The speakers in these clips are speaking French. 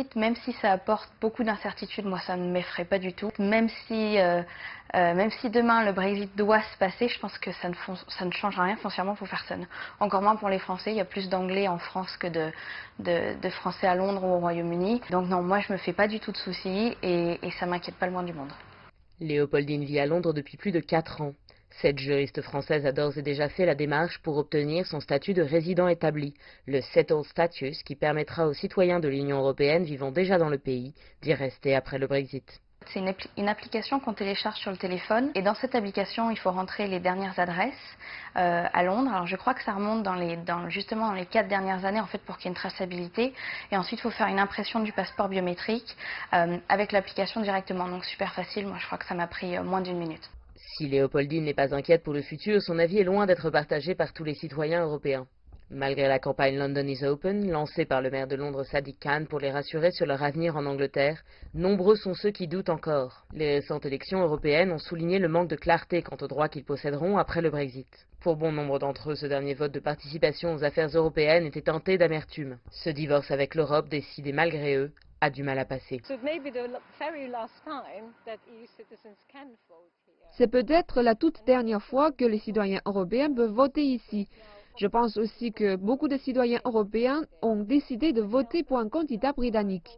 Brexit, même si ça apporte beaucoup d'incertitudes, moi ça ne m'effraie pas du tout. Même si demain le Brexit doit se passer, je pense que ça ne change rien foncièrement pour personne. Encore moins pour les Français, il y a plus d'Anglais en France que de Français à Londres ou au Royaume-Uni. Donc non, moi je me fais pas du tout de soucis et ça m'inquiète pas le moins du monde. Léopoldine vit à Londres depuis plus de 4 ans. Cette juriste française a d'ores et déjà fait la démarche pour obtenir son statut de résident établi, le Settled Status, qui permettra aux citoyens de l'Union européenne vivant déjà dans le pays d'y rester après le Brexit. C'est une application qu'on télécharge sur le téléphone et dans cette application il faut rentrer les dernières adresses à Londres. Alors je crois que ça remonte justement dans les 4 dernières années en fait pour qu'il y ait une traçabilité et ensuite il faut faire une impression du passeport biométrique avec l'application directement, donc super facile. Moi je crois que ça m'a pris moins d'1 minute. Si Léopoldine n'est pas inquiète pour le futur, son avis est loin d'être partagé par tous les citoyens européens. Malgré la campagne London is Open, lancée par le maire de Londres Sadiq Khan pour les rassurer sur leur avenir en Angleterre, nombreux sont ceux qui doutent encore. Les récentes élections européennes ont souligné le manque de clarté quant aux droits qu'ils posséderont après le Brexit. Pour bon nombre d'entre eux, ce dernier vote de participation aux affaires européennes était teinté d'amertume. Ce divorce avec l'Europe, décidé malgré eux, a du mal à passer. C'est peut-être la toute dernière fois que les citoyens européens peuvent voter ici. Je pense aussi que beaucoup de citoyens européens ont décidé de voter pour un candidat britannique.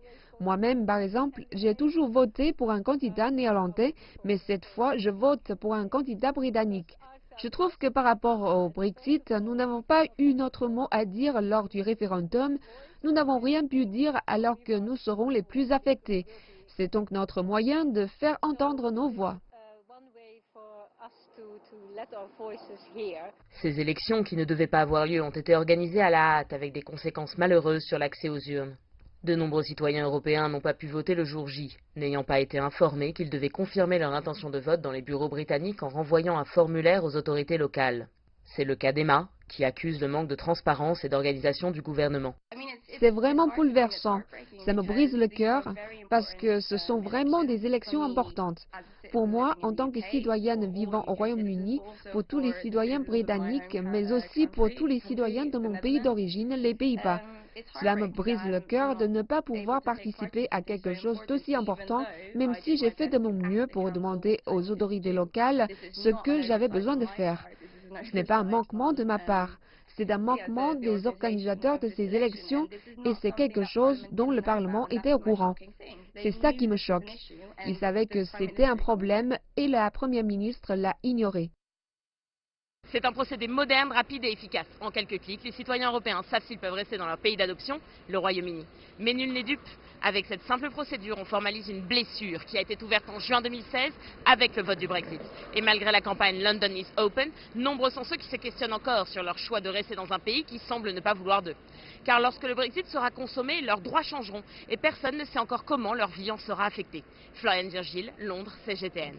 Moi-même, par exemple, j'ai toujours voté pour un candidat néerlandais, mais cette fois, je vote pour un candidat britannique. Je trouve que par rapport au Brexit, nous n'avons pas eu notre mot à dire lors du référendum. Nous n'avons rien pu dire alors que nous serons les plus affectés. C'est donc notre moyen de faire entendre nos voix. Ces élections, qui ne devaient pas avoir lieu, ont été organisées à la hâte avec des conséquences malheureuses sur l'accès aux urnes. De nombreux citoyens européens n'ont pas pu voter le jour J, n'ayant pas été informés qu'ils devaient confirmer leur intention de vote dans les bureaux britanniques en renvoyant un formulaire aux autorités locales. C'est le cas d'Emma, qui accuse le manque de transparence et d'organisation du gouvernement. C'est vraiment bouleversant. Ça me brise le cœur parce que ce sont vraiment des élections importantes. Pour moi, en tant que citoyenne vivant au Royaume-Uni, pour tous les citoyens britanniques, mais aussi pour tous les citoyens de mon pays d'origine, les Pays-Bas. Cela me brise le cœur de ne pas pouvoir participer à quelque chose d'aussi important, même si j'ai fait de mon mieux pour demander aux autorités locales ce que j'avais besoin de faire. Ce n'est pas un manquement de ma part. C'est un manquement des organisateurs de ces élections et c'est quelque chose dont le Parlement était au courant. C'est ça qui me choque. Ils savaient que c'était un problème et la Première ministre l'a ignoré. C'est un procédé moderne, rapide et efficace. En quelques clics, les citoyens européens savent s'ils peuvent rester dans leur pays d'adoption, le Royaume-Uni. Mais nul n'est dupe. Avec cette simple procédure, on formalise une blessure qui a été ouverte en juin 2016 avec le vote du Brexit. Et malgré la campagne London is Open, nombreux sont ceux qui se questionnent encore sur leur choix de rester dans un pays qui semble ne pas vouloir d'eux. Car lorsque le Brexit sera consommé, leurs droits changeront et personne ne sait encore comment leur vie en sera affectée. Floriane Virgile, Londres, CGTN.